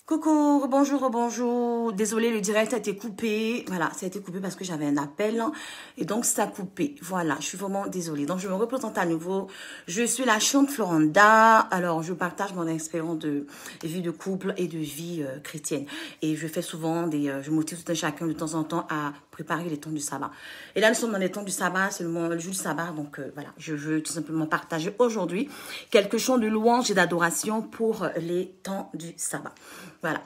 Coucou, bonjour, bonjour. Désolée, le direct a été coupé. Voilà, ça a été coupé parce que j'avais un appel et donc ça a coupé. Voilà, je suis vraiment désolée. Donc, je me représente à nouveau. Je suis la chante Floranda. Alors, je partage mon expérience de vie de couple et de vie chrétienne. Et je fais souvent je motive tout un chacun de temps en temps à préparer les temps du sabbat. Et là, nous sommes dans les temps du sabbat. C'est le jour du sabbat. Donc, voilà, je veux tout simplement partager aujourd'hui quelques chants de louange et d'adoration pour les temps du sabbat. Voilà.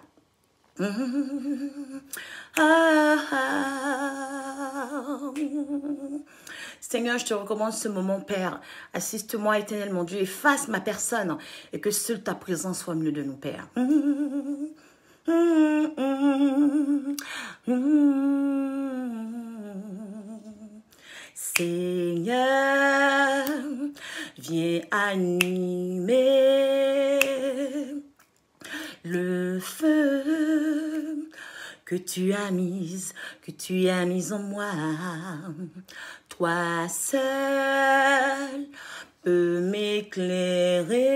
Seigneur, je te recommande ce moment, Père. Assiste-moi, éternel mon Dieu, efface ma personne et que seule ta présence soit au milieu de nous, Père. Seigneur, viens animer le feu que tu as mis en moi. Toi seul peux m'éclairer.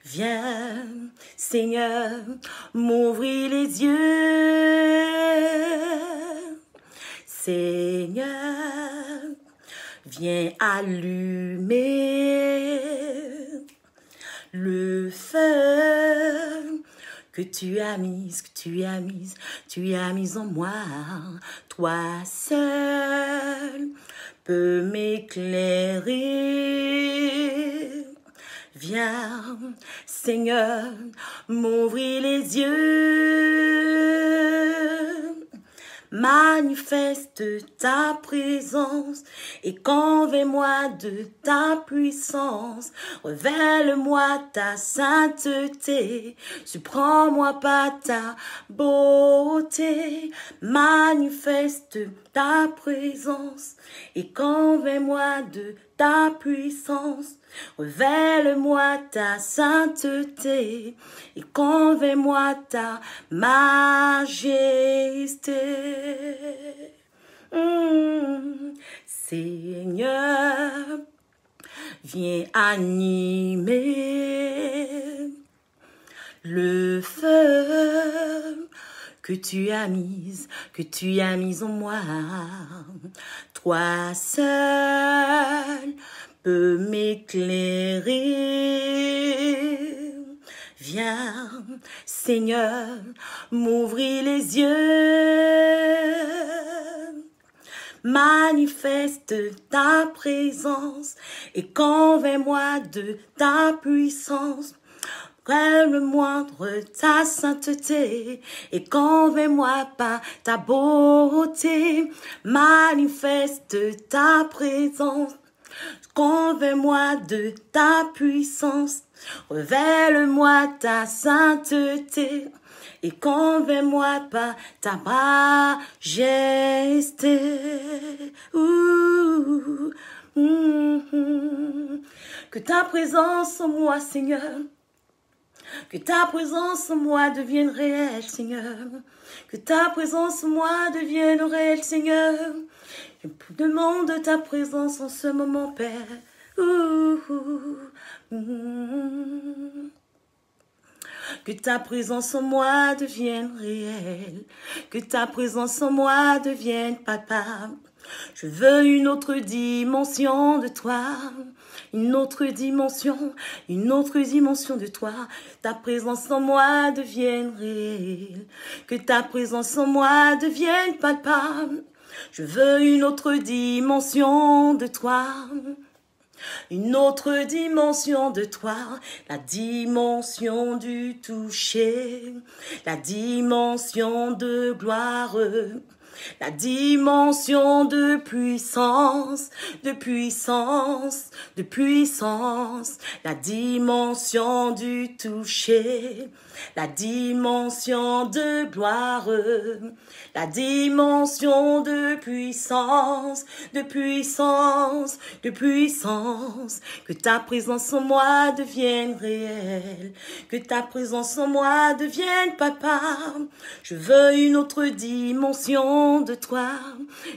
Viens, Seigneur, m'ouvrir les yeux. Seigneur, viens allumer le feu que tu as mis en moi. Toi seul peux m'éclairer. Viens, Seigneur, m'ouvrir les yeux. Manifeste ta présence et convainc-moi de ta puissance. Révèle-moi ta sainteté, surprends-moi par ta beauté. Manifeste ta présence et convainc-moi de ta puissance. Révèle-moi ta sainteté et convainc-moi ta majesté. Seigneur, viens animer le feu que tu as mis en moi. Toi seul peux m'éclairer. Viens, Seigneur, m'ouvrir les yeux. Manifeste ta présence et convainc-moi de ta puissance. Révèle-moi ta sainteté et convainc-moi par ta beauté. Manifeste ta présence, convainc-moi de ta puissance. Révèle-moi ta sainteté et convainc-moi par ta majesté. Que ta présence en moi, Seigneur, que ta présence en moi devienne réelle, Seigneur. Que ta présence en moi devienne réelle, Seigneur. Je demande ta présence en ce moment, Père. Que ta présence en moi devienne réelle. Que ta présence en moi devienne, Papa. Je veux une autre dimension de toi. Une autre dimension de toi. Ta présence en moi devienne réelle. Que ta présence en moi devienne palpable. Je veux une autre dimension de toi. Une autre dimension de toi, la dimension du toucher, la dimension de gloire, la dimension de puissance, la dimension du toucher, la dimension de gloire, la dimension de puissance, que ta présence en moi devienne réelle, que ta présence en moi devienne, Papa. Je veux une autre dimension dimension de toi,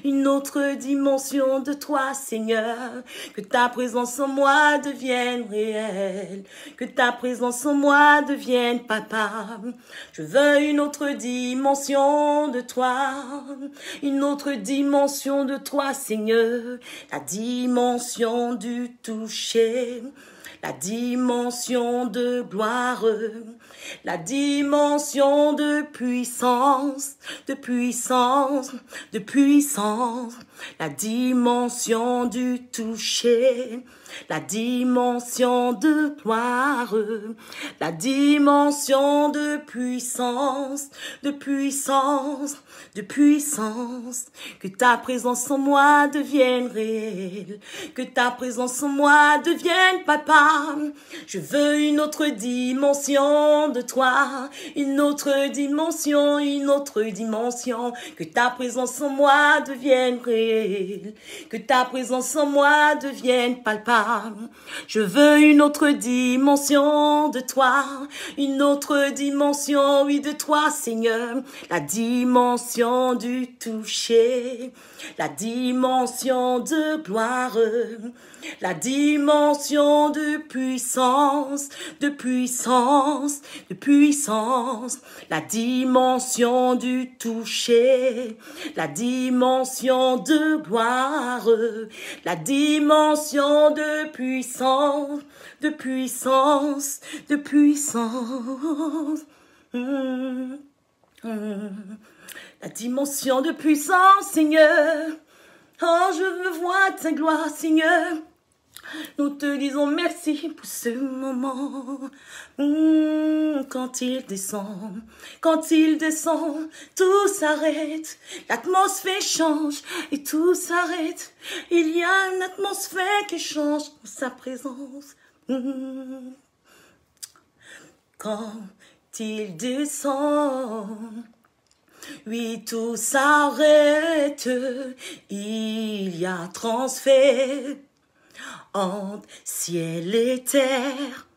une autre dimension de toi, Seigneur. Que ta présence en moi devienne réelle, que ta présence en moi devienne papa. Je veux une autre dimension de toi, une autre dimension de toi, Seigneur. La dimension du toucher, la dimension de gloire, la dimension de puissance, de puissance, de puissance, la dimension du toucher, la dimension de gloire, la dimension de puissance, de puissance, de puissance. Que ta présence en moi devienne réelle, que ta présence en moi devienne papa. Je veux une autre dimension de toi, une autre dimension, une autre dimension. Que ta présence en moi devienne réelle, que ta présence en moi devienne palpable. Je veux une autre dimension de toi, une autre dimension, oui, de toi, Seigneur. La dimension du toucher, la dimension de gloire, la dimension de puissance, de puissance, de puissance, la dimension du toucher, la dimension de gloire, la dimension de puissance, de puissance, de puissance. La dimension de puissance, Seigneur. Oh, je veux voir ta gloire, Seigneur. Nous te disons merci pour ce moment. Quand il descend, tout s'arrête. L'atmosphère change et tout s'arrête. Il y a une atmosphère qui change dans sa présence. Quand il descend, oui, tout s'arrête. Il y a transfert entre ciel et terre.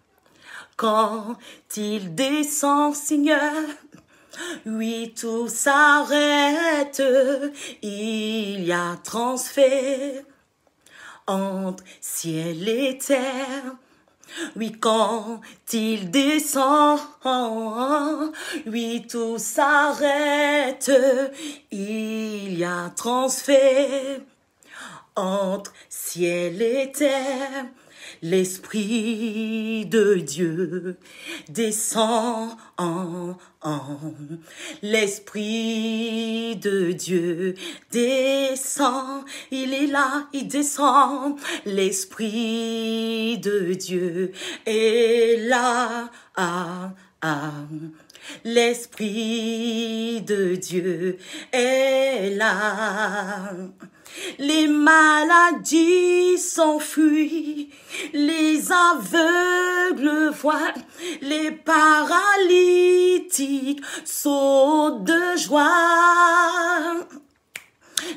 Quand il descend, Seigneur, oui, tout s'arrête. Il y a transfert entre ciel et terre. Oui, quand il descend, oui, tout s'arrête. Il y a transfert entre ciel et terre. L'Esprit de Dieu descend l'Esprit de Dieu descend, il est là, il descend. L'Esprit de Dieu est là, l'Esprit de Dieu est là. Les maladies s'enfuient, les aveugles voient, les paralytiques sautent de joie.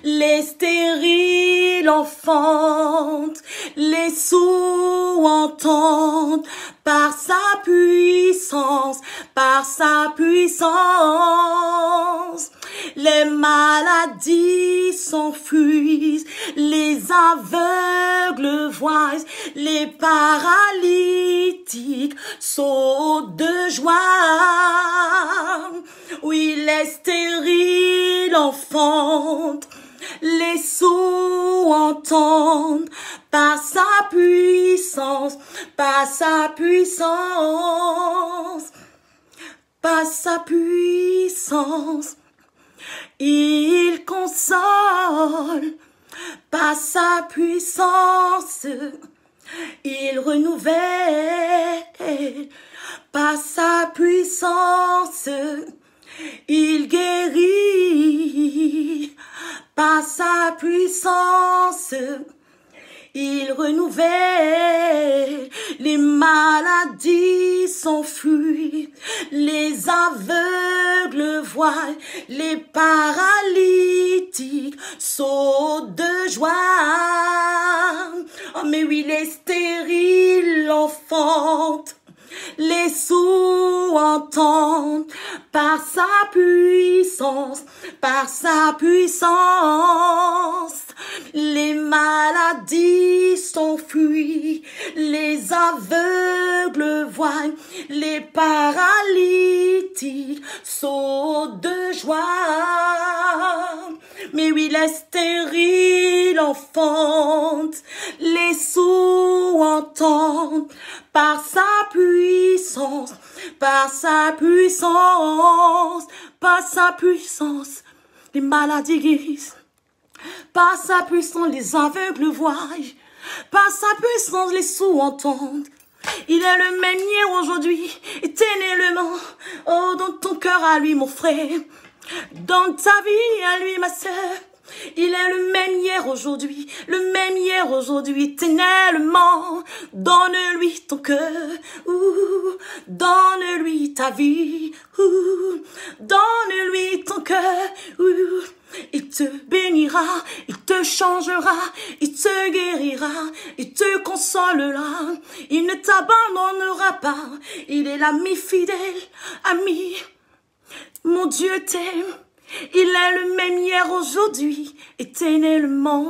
Les stériles enfantent, les sourds entendent, par sa puissance, par sa puissance. Les maladies s'enfuient, les aveugles voient, les paralytiques sautent de joie. Oui, les stériles enfantent, les sourds entendent, par sa puissance, par sa puissance, par sa puissance. Il console, par sa puissance, il renouvelle, par sa puissance, il guérit, par sa puissance, il renouvelle. Les maladies s'enfuient, les aveugles voient, les paralytiques sautent de joie. Oh mais oui, les stériles enfantent, les sourds entendent par sa puissance, par sa puissance. Les maladies s'enfuient, les aveugles voient, les paralytiques sautent de joie. Mais oui, les stériles enfantent, les sourds entendent par sa puissance, par sa puissance, par sa puissance. Les maladies guérissent. Par sa puissance, les aveugles voient. Par sa puissance, les sourds entendent. Il est le même hier, aujourd'hui, éternellement. Oh, dans ton cœur à lui, mon frère. Dans ta vie à lui, ma sœur. Il est le même hier, aujourd'hui. Le même hier, aujourd'hui, éternellement. Donne-lui ton cœur. Donne-lui ta vie. Donne-lui ton cœur. Il te bénira, il te changera, il te guérira, il te consolera, il ne t'abandonnera pas, il est l'ami fidèle, ami, mon Dieu t'aime, il est le même hier, aujourd'hui, éternellement.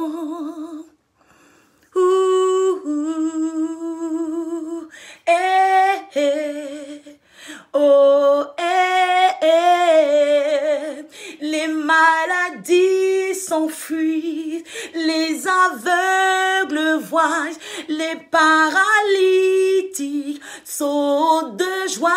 Oh, les maladies s'enfuient, les aveugles voient, les paralytiques sautent de joie.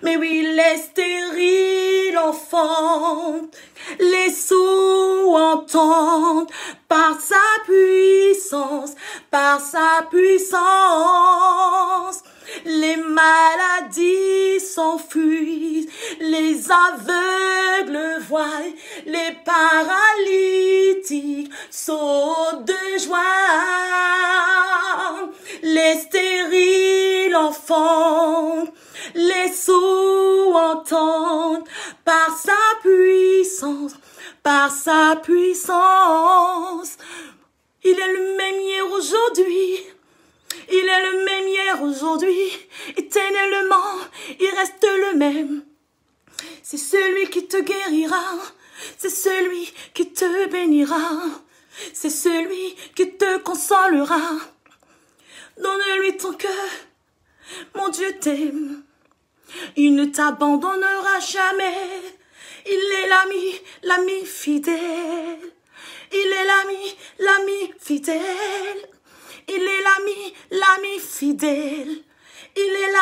Mais oui, les stériles enfantent, les sourds entendent par sa puissance, par sa puissance. Les maladies s'enfuient, les aveugles voient, les paralytiques sautent de joie. Les stériles enfantent, les sourds entendent par sa puissance, par sa puissance. Il est le même hier aujourd'hui. Il est le même hier, aujourd'hui, éternellement, il reste le même. C'est celui qui te guérira, c'est celui qui te bénira, c'est celui qui te consolera. Donne-lui ton cœur, mon Dieu t'aime. Il ne t'abandonnera jamais, il est l'ami fidèle. Il est l'ami fidèle. Il est l'ami fidèle. Il est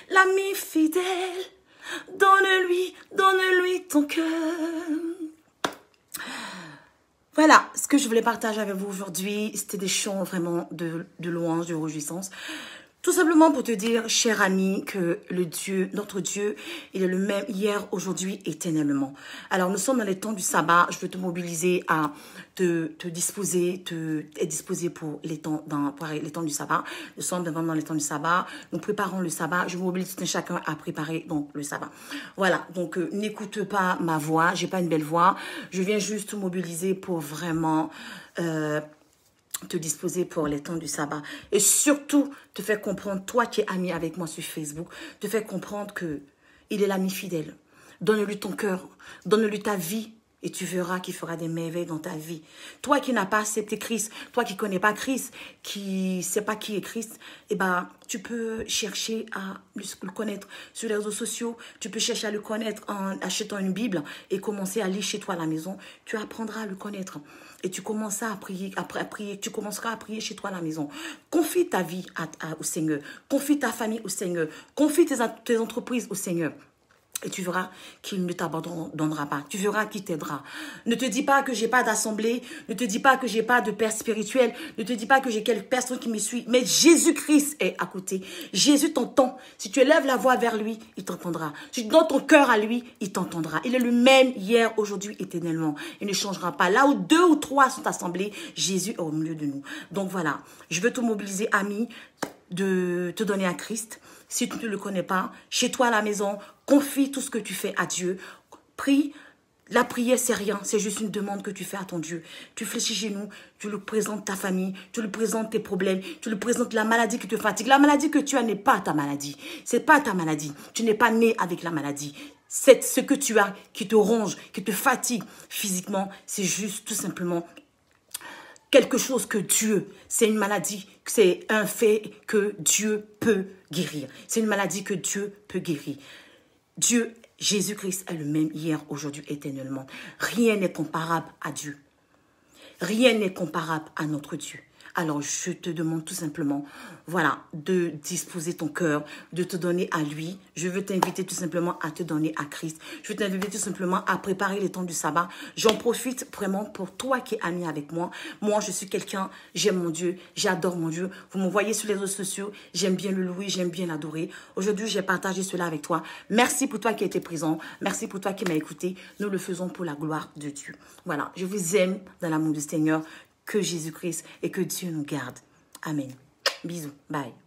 l'ami fidèle. Donne-lui ton cœur. Voilà ce que je voulais partager avec vous aujourd'hui. C'était des chants vraiment de louange, de réjouissance. Tout simplement pour te dire, cher ami, que notre Dieu, il est le même hier, aujourd'hui, éternellement. Alors, nous sommes dans les temps du sabbat. Je veux te mobiliser à te disposer pour les temps du sabbat. Nous sommes vraiment dans les temps du sabbat. Nous préparons le sabbat. Je vous mobilise tout chacun à préparer donc le sabbat. Voilà. Donc, n'écoute pas ma voix. J'ai pas une belle voix. Je viens juste te mobiliser pour vraiment te disposer pour les temps du sabbat. Et surtout, te faire comprendre, toi qui es ami avec moi sur Facebook, te faire comprendre que il est l'ami fidèle. Donne-lui ton cœur, donne-lui ta vie, et tu verras qu'il fera des merveilles dans ta vie. Toi qui n'as pas accepté Christ, toi qui ne connais pas Christ, qui ne sais pas qui est Christ, eh ben, tu peux chercher à le connaître sur les réseaux sociaux. Tu peux chercher à le connaître en achetant une Bible et commencer à lire chez toi à la maison. Tu apprendras à le connaître. Et tu commenceras à prier, tu commenceras à prier chez toi à la maison. Confie ta vie au Seigneur. Confie ta famille au Seigneur. Confie tes entreprises au Seigneur. Et tu verras qu'il ne t'abandonnera pas. Tu verras qu'il t'aidera. Ne te dis pas que j'ai pas d'assemblée. Ne te dis pas que j'ai pas de père spirituel. Ne te dis pas que j'ai quelques personnes qui me suivent. Mais Jésus-Christ est à côté. Jésus t'entend. Si tu élèves la voix vers lui, il t'entendra. Si tu donnes ton cœur à lui, il t'entendra. Il est le même hier, aujourd'hui, éternellement. Il ne changera pas. Là où 2 ou 3 sont assemblés, Jésus est au milieu de nous. Donc voilà, je veux te mobiliser, ami, de te donner à Christ. Si tu ne le connais pas, chez toi à la maison, confie tout ce que tu fais à Dieu. Prie, La prière, c'est rien. C'est juste une demande que tu fais à ton Dieu. Tu fléchis chez nous, tu lui présentes ta famille, tu lui présentes tes problèmes, tu lui présentes la maladie qui te fatigue. La maladie que tu as n'est pas ta maladie. C'est pas ta maladie. Tu n'es pas né avec la maladie. C'est ce que tu as qui te ronge, qui te fatigue physiquement. C'est juste tout simplement quelque chose que Dieu, c'est une maladie, c'est un fait que Dieu peut guérir. C'est une maladie que Dieu peut guérir. Dieu, Jésus-Christ est le même hier, aujourd'hui, éternellement. Rien n'est comparable à Dieu. Rien n'est comparable à notre Dieu. Alors, je te demande tout simplement, voilà, de disposer ton cœur, de te donner à lui. Je veux t'inviter tout simplement à te donner à Christ. Je veux t'inviter tout simplement à préparer les temps du sabbat. J'en profite vraiment pour toi qui es ami avec moi. Moi, je suis quelqu'un, j'aime mon Dieu, j'adore mon Dieu. Vous me voyez sur les réseaux sociaux, j'aime bien le louer, j'aime bien l'adorer. Aujourd'hui, j'ai partagé cela avec toi. Merci pour toi qui as été présent. Merci pour toi qui m'as écouté. Nous le faisons pour la gloire de Dieu. Voilà, je vous aime dans l'amour du Seigneur. Que Jésus-Christ et que Dieu nous garde. Amen. Bisous. Bye.